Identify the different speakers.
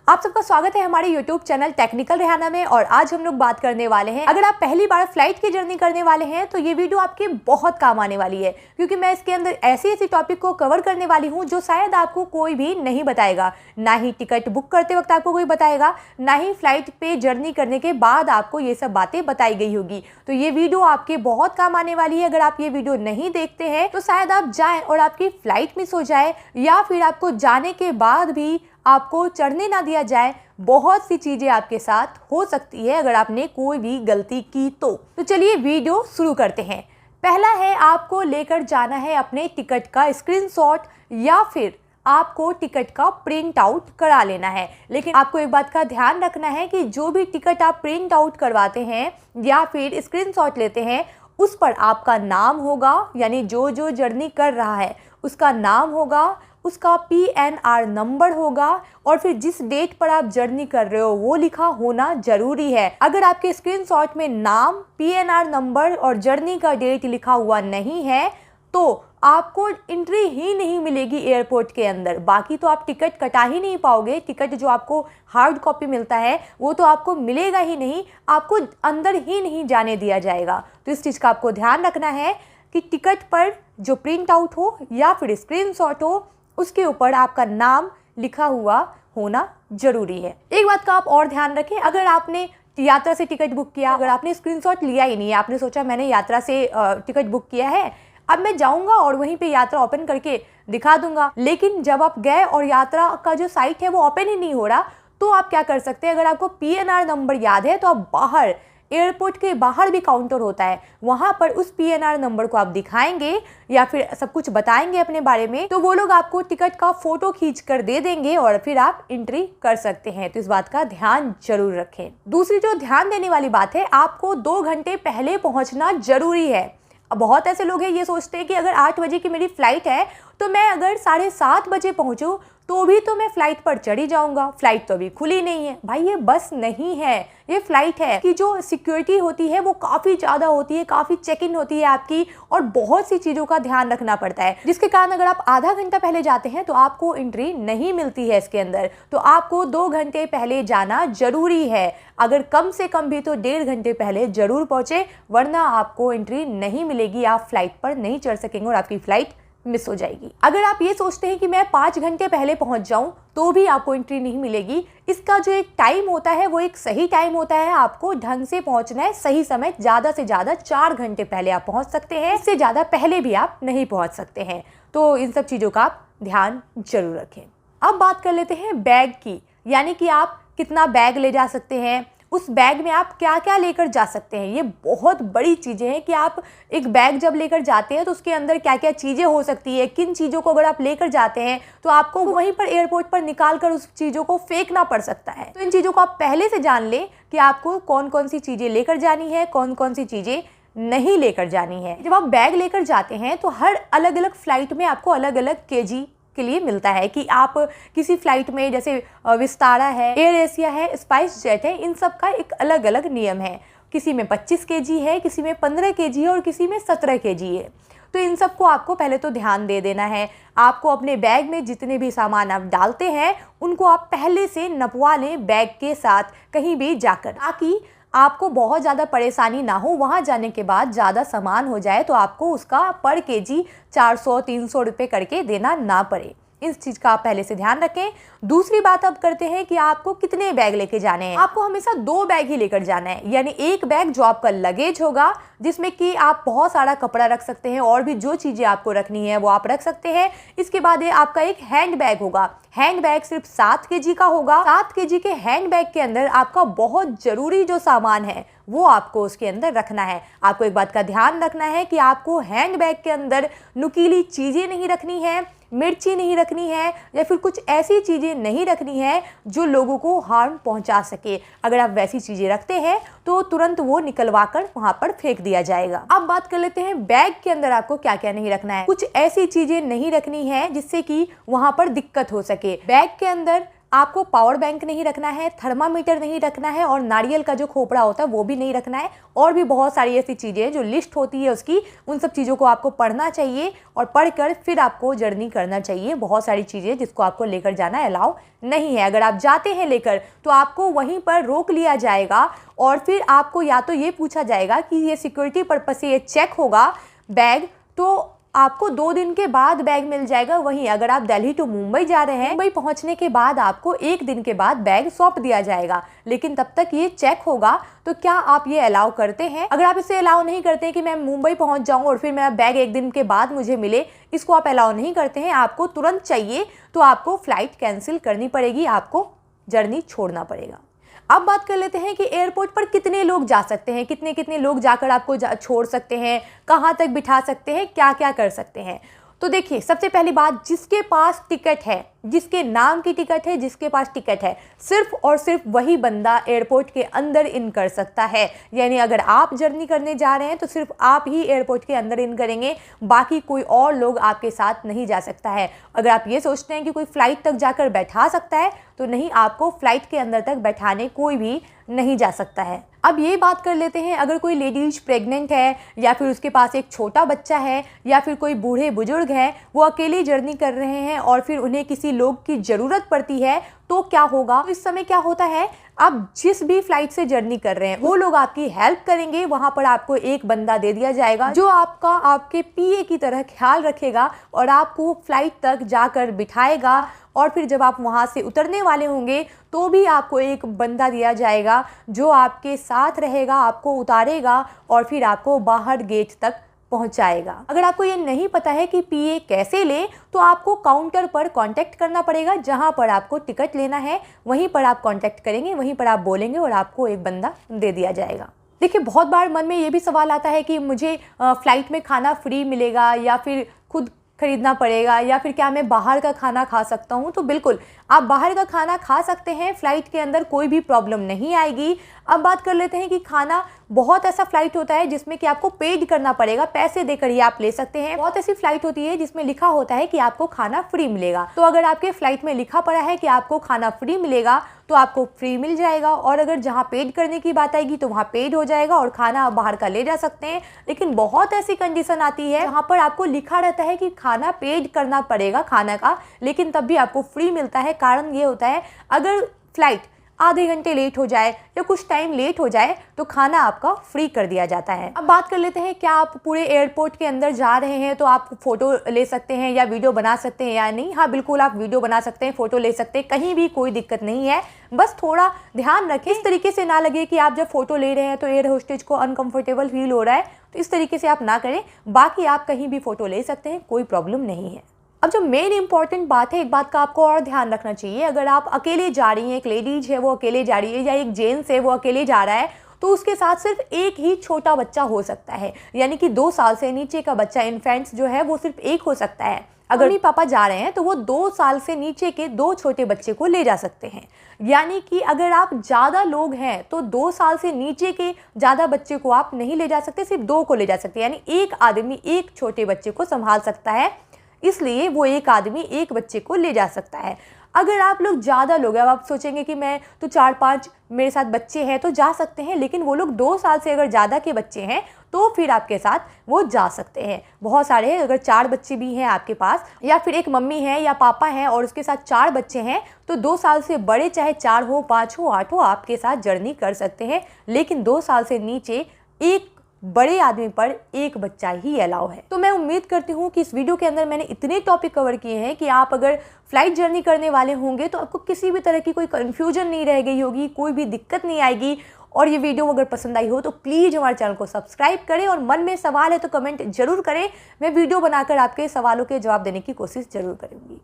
Speaker 1: आप सबका स्वागत है हमारे YouTube चैनल टेक्निकल रेहाना में। और आज हम लोग बात करने वाले हैं, अगर आप पहली बार फ्लाइट की जर्नी करने वाले हैं तो ये वीडियो आपके बहुत काम आने वाली है, क्योंकि मैं इसके अंदर ऐसी टॉपिक को कवर करने वाली हूँ जो शायद आपको कोई भी नहीं बताएगा। ना ही टिकट बुक करते वक्त आपको कोई बताएगा, ना ही फ्लाइट पे जर्नी करने के बाद आपको ये सब बातें बताई गई होगी। तो ये वीडियो आपके बहुत काम आने वाली है। अगर आप ये वीडियो नहीं देखते हैं तो शायद आप जाएं और आपकी फ्लाइट मिस हो जाए, या फिर आपको जाने के बाद भी आपको चढ़ने ना दिया जाए। बहुत सी चीजें आपके साथ हो सकती है अगर आपने कोई भी गलती की तो चलिए वीडियो शुरू करते हैं। पहला है, आपको लेकर जाना है अपने टिकट का स्क्रीनशॉट, या फिर आपको टिकट का प्रिंट आउट करा लेना है। लेकिन आपको एक बात का ध्यान रखना है कि जो भी टिकट आप प्रिंट आउट करवाते हैं या फिर स्क्रीनशॉट लेते हैं, उस पर आपका नाम होगा, यानी जो जर्नी कर रहा है उसका नाम होगा, उसका PNR नंबर होगा, और फिर जिस डेट पर आप जर्नी कर रहे हो वो लिखा होना जरूरी है। अगर आपके स्क्रीनशॉट में नाम, PNR नंबर और जर्नी का डेट लिखा हुआ नहीं है तो आपको एंट्री ही नहीं मिलेगी एयरपोर्ट के अंदर। बाकी तो आप टिकट कटा ही नहीं पाओगे। टिकट जो आपको हार्ड कॉपी मिलता है वो तो आपको मिलेगा ही नहीं, आपको अंदर ही नहीं जाने दिया जाएगा। तो इस चीज़ का आपको ध्यान रखना है कि टिकट पर जो प्रिंट आउट हो या फिर स्क्रीनशॉट हो, उसके ऊपर आपका नाम लिखा हुआ होना जरूरी है। एक बात का आप और ध्यान रखें, अगर आपने यात्रा से टिकट बुक किया, अगर आपने स्क्रीनशॉट लिया ही नहीं है, आपने सोचा मैंने यात्रा से टिकट बुक किया है, अब मैं जाऊंगा और वहीं पे यात्रा ओपन करके दिखा दूंगा, लेकिन जब आप गए और यात्रा का जो साइट है वो ओपन ही नहीं हो रहा, तो आप क्या कर सकते हैं। अगर आपको PNR नंबर याद है तो आप बाहर, एयरपोर्ट के बाहर भी काउंटर होता है, वहां पर उस PNR नंबर को आप दिखाएंगे या फिर सब कुछ बताएंगे अपने बारे में, तो वो लोग आपको टिकट का फोटो खींच कर दे देंगे और फिर आप एंट्री कर सकते हैं। तो इस बात का ध्यान जरूर रखें। दूसरी जो ध्यान देने वाली बात है, आपको 2 घंटे पहले पहुंचना जरूरी है। अब बहुत ऐसे लोग हैं ये सोचते हैं कि अगर 8 बजे की मेरी फ्लाइट है तो मैं अगर 7:30 बजे पहुंचूं तो भी तो मैं फ्लाइट पर चढ़ी जाऊंगा, फ्लाइट तो अभी खुली नहीं है। भाई ये बस नहीं है, ये फ्लाइट है कि जो सिक्योरिटी होती है वो काफ़ी ज़्यादा होती है, काफ़ी चेक इन होती है आपकी, और बहुत सी चीज़ों का ध्यान रखना पड़ता है, जिसके कारण अगर आप आधा घंटा पहले जाते हैं तो आपको एंट्री नहीं मिलती है इसके अंदर। तो आपको 2 घंटे पहले जाना जरूरी है। अगर कम से कम भी तो 1.5 घंटे पहले जरूर पहुँचे, वरना आपको एंट्री नहीं मिलेगी, आप फ्लाइट पर नहीं चढ़ सकेंगे और आपकी फ्लाइट मिस हो जाएगी। अगर आप ये सोचते हैं कि मैं 5 घंटे पहले पहुंच जाऊं तो भी आपको एंट्री नहीं मिलेगी, इसका जो एक टाइम होता है वो एक सही टाइम होता है। आपको ढंग से पहुंचना है, सही समय, ज़्यादा से ज़्यादा 4 घंटे पहले आप पहुंच सकते हैं, इससे ज़्यादा पहले भी आप नहीं पहुंच सकते हैं। तो इन सब चीज़ों का आप ध्यान जरूर रखें। अब बात कर लेते हैं बैग की, यानी कि आप कितना बैग ले जा सकते हैं, उस बैग में आप क्या क्या लेकर जा सकते हैं। ये बहुत बड़ी चीज़ें हैं कि आप एक बैग जब लेकर जाते हैं तो उसके अंदर क्या क्या चीज़ें हो सकती है, किन चीज़ों को अगर आप लेकर जाते हैं तो आपको वहीं पर एयरपोर्ट पर निकाल कर उस चीज़ों को फेंकना पड़ सकता है। तो इन चीज़ों को आप पहले से जान लें कि आपको कौन कौन सी चीज़ें लेकर जानी है, कौन कौन सी चीज़ें नहीं लेकर जानी है। जब आप बैग लेकर जाते हैं तो हर अलग अलग फ्लाइट में आपको अलग अलग केजी के लिए मिलता है कि आप किसी फ्लाइट में, जैसे विस्तारा है, एयर एशिया है, स्पाइस जेट है, इन सब का एक अलग अलग नियम है। किसी में 25 केजी है, किसी में 15 केजी है और किसी में 17 केजी है। तो इन सब को आपको पहले तो ध्यान दे देना है। आपको अपने बैग में जितने भी सामान आप डालते हैं उनको आप पहले से नपवा लें बैग के साथ कहीं भी जाकर, ताकि आपको बहुत ज़्यादा परेशानी ना हो। वहाँ जाने के बाद ज़्यादा सामान हो जाए तो आपको उसका पर केजी 400-300 रुपये करके देना ना पड़े। इस चीज़ का आप पहले से ध्यान रखें। दूसरी बात अब करते हैं कि आपको कितने बैग लेके जाने हैं। आपको हमेशा 2 बैग ही लेकर जाना है, यानी एक बैग जो आपका लगेज होगा, जिसमें कि आप बहुत सारा कपड़ा रख सकते हैं और भी जो चीज़ें आपको रखनी है वो आप रख सकते हैं। इसके बाद ये आपका एक हैंड बैग होगा। हैंड बैग सिर्फ 7 केजी का होगा। 7 केजी के हैंड बैग के अंदर आपका बहुत ज़रूरी जो सामान है वो आपको उसके अंदर रखना है। आपको एक बात का ध्यान रखना है कि आपको हैंड बैग के अंदर नुकीली चीज़ें नहीं रखनी है, मिर्ची नहीं रखनी है, या फिर कुछ ऐसी चीज़ें नहीं रखनी है जो लोगों को हार्म पहुंचा सके। अगर आप वैसी चीज़ें रखते हैं तो तुरंत वो निकलवा कर वहां पर फेंक दिया जाएगा। अब बात कर लेते हैं बैग के अंदर आपको क्या क्या नहीं रखना है। कुछ ऐसी चीज़ें नहीं रखनी है जिससे कि वहां पर दिक्कत हो सके। बैग के अंदर आपको पावर बैंक नहीं रखना है, थर्मामीटर नहीं रखना है और नारियल का जो खोपड़ा होता है वो भी नहीं रखना है। और भी बहुत सारी ऐसी चीज़ें हैं जो लिस्ट होती है उसकी, उन सब चीज़ों को आपको पढ़ना चाहिए और पढ़कर फिर आपको जर्नी करना चाहिए। बहुत सारी चीज़ें जिसको आपको लेकर जाना अलाउ नहीं है। अगर आप जाते हैं लेकर तो आपको वहीं पर रोक लिया जाएगा और फिर आपको या तो ये पूछा जाएगा कि ये सिक्योरिटी पर्पस से ये चेक होगा बैग, तो आपको 2 दिन के बाद बैग मिल जाएगा। वहीं अगर आप दिल्ली टू मुंबई जा रहे हैं, मुंबई पहुंचने के बाद आपको 1 दिन के बाद बैग सौंप दिया जाएगा, लेकिन तब तक ये चेक होगा। तो क्या आप ये अलाउ करते हैं? अगर आप इसे अलाउ नहीं करते कि मैं मुंबई पहुंच जाऊं और फिर मेरा बैग 1 दिन के बाद मुझे मिले, इसको आप अलाउ नहीं करते हैं, आपको तुरंत चाहिए, तो आपको फ्लाइट कैंसिल करनी पड़ेगी, आपको जर्नी छोड़ना पड़ेगा। अब बात कर लेते हैं कि एयरपोर्ट पर कितने लोग जा सकते हैं, कितने कितने लोग जाकर आपको छोड़ सकते हैं, कहाँ तक बिठा सकते हैं, क्या क्या कर सकते हैं। तो देखिए, सबसे पहली बात, जिसके पास टिकट है, जिसके नाम की टिकट है, जिसके पास टिकट है, सिर्फ और सिर्फ वही बंदा एयरपोर्ट के अंदर इन कर सकता है। यानी अगर आप जर्नी करने जा रहे हैं तो सिर्फ आप ही एयरपोर्ट के अंदर इन करेंगे, बाकी कोई और लोग आपके साथ नहीं जा सकता है। अगर आप ये सोचते हैं कि कोई फ्लाइट तक जाकर बैठा सकता है, तो नहीं, आपको फ्लाइट के अंदर तक बैठाने कोई भी नहीं जा सकता है। अब ये बात कर लेते हैं, अगर कोई लेडीज प्रेग्नेंट है या फिर उसके पास एक छोटा बच्चा है या फिर कोई बूढ़े बुजुर्ग हैं, वो अकेले जर्नी कर रहे हैं और फिर उन्हें किसी लोग की ज़रूरत पड़ती है, तो क्या होगा? इस समय क्या होता है, आप जिस भी फ्लाइट से जर्नी कर रहे हैं वो लोग आपकी हेल्प करेंगे। वहाँ पर आपको एक बंदा दे दिया जाएगा जो आपके पीए की तरह ख्याल रखेगा और आपको फ्लाइट तक जाकर बिठाएगा। और फिर जब आप वहाँ से उतरने वाले होंगे तो भी आपको एक बंदा दिया जाएगा जो आपके साथ रहेगा, आपको उतारेगा और फिर आपको बाहर गेट तक पहुंचाएगा। अगर आपको ये नहीं पता है कि पीए कैसे ले, तो आपको काउंटर पर कांटेक्ट करना पड़ेगा। जहां पर आपको टिकट लेना है वहीं पर आप कांटेक्ट करेंगे, वहीं पर आप बोलेंगे और आपको एक बंदा दे दिया जाएगा। देखिए, बहुत बार मन में ये भी सवाल आता है कि मुझे फ्लाइट में खाना फ्री मिलेगा या फिर खुद खरीदना पड़ेगा, या फिर क्या मैं बाहर का खाना खा सकता हूँ? तो बिल्कुल, आप बाहर का खाना खा सकते हैं, फ़्लाइट के अंदर कोई भी प्रॉब्लम नहीं आएगी। अब बात कर लेते हैं कि खाना, बहुत ऐसा फ़्लाइट होता है जिसमें कि आपको पेड करना पड़ेगा, पैसे देकर ही आप ले सकते हैं। बहुत ऐसी फ़्लाइट होती है जिसमें लिखा होता है कि आपको खाना फ्री मिलेगा। तो अगर आपके फ़्लाइट में लिखा पड़ा है कि आपको खाना फ्री मिलेगा तो आपको फ्री मिल जाएगा, और अगर जहाँ पेड करने की बात आएगी तो वहाँ पेड हो जाएगा और खाना आप बाहर का ले जा सकते हैं। लेकिन बहुत ऐसी कंडीशन आती है जहाँ पर आपको लिखा रहता है कि खाना पेड करना पड़ेगा खाना का, लेकिन तब भी आपको फ्री मिलता है। कारण ये होता है, अगर फ्लाइट आधे घंटे लेट हो जाए या कुछ टाइम लेट हो जाए तो खाना आपका फ्री कर दिया जाता है। अब बात कर लेते हैं, क्या आप पूरे एयरपोर्ट के अंदर जा रहे हैं तो आप फ़ोटो ले सकते हैं या वीडियो बना सकते हैं या नहीं? हाँ, बिल्कुल, आप वीडियो बना सकते हैं, फ़ोटो ले सकते हैं, कहीं भी कोई दिक्कत नहीं है। बस थोड़ा ध्यान रखें, इस तरीके से ना लगे कि आप जब फ़ोटो ले रहे हैं तो एयर होस्टेज को अनकम्फर्टेबल फील हो रहा है, तो इस तरीके से आप ना करें। बाकी आप कहीं भी फ़ोटो ले सकते हैं, कोई प्रॉब्लम नहीं है। अब जो मेन इंपॉर्टेंट बात है, एक बात का आपको और ध्यान रखना चाहिए, अगर आप अकेले जा रही हैं, एक लेडीज है वो अकेले जा रही है या एक जेंट्स है वो अकेले जा रहा है, तो उसके साथ सिर्फ एक ही छोटा बच्चा हो सकता है। यानी कि 2 साल से नीचे का बच्चा, इन्फेंट्स जो है वो सिर्फ एक हो सकता है। अगर मम्मी पापा जा रहे हैं तो वो 2 साल से नीचे के 2 छोटे बच्चे को ले जा सकते हैं। यानी कि अगर आप ज़्यादा लोग हैं तो 2 साल से नीचे के ज़्यादा बच्चे को आप नहीं ले जा सकते, सिर्फ 2 को ले जा सकते हैं। यानी एक आदमी एक छोटे बच्चे को संभाल सकता है, इसलिए वो एक आदमी एक बच्चे को ले जा सकता है। अगर आप लोग ज़्यादा लोग हैं, अब आप सोचेंगे कि मैं तो 4-5 मेरे साथ बच्चे हैं तो जा सकते हैं, लेकिन वो लोग 2 साल से अगर ज़्यादा के बच्चे हैं तो फिर आपके साथ वो जा सकते हैं। बहुत सारे हैं, अगर 4 बच्चे भी हैं आपके पास, या फिर एक मम्मी है या पापा हैं और उसके साथ 4 बच्चे हैं, तो 2 साल से बड़े, चाहे 4 हो, 5 हो, 8 हो, आपके साथ जर्नी कर सकते हैं। लेकिन 2 साल से नीचे एक बड़े आदमी पर एक बच्चा ही अलाउ है। तो मैं उम्मीद करती हूँ कि इस वीडियो के अंदर मैंने इतने टॉपिक कवर किए हैं कि आप अगर फ्लाइट जर्नी करने वाले होंगे तो आपको किसी भी तरह की कोई कन्फ्यूजन नहीं रह गई होगी, कोई भी दिक्कत नहीं आएगी। और ये वीडियो अगर पसंद आई हो तो प्लीज़ हमारे चैनल को सब्सक्राइब करें, और मन में सवाल है तो कमेंट जरूर करें। मैं वीडियो बनाकर आपके सवालों के जवाब देने की कोशिश जरूर करूँगी।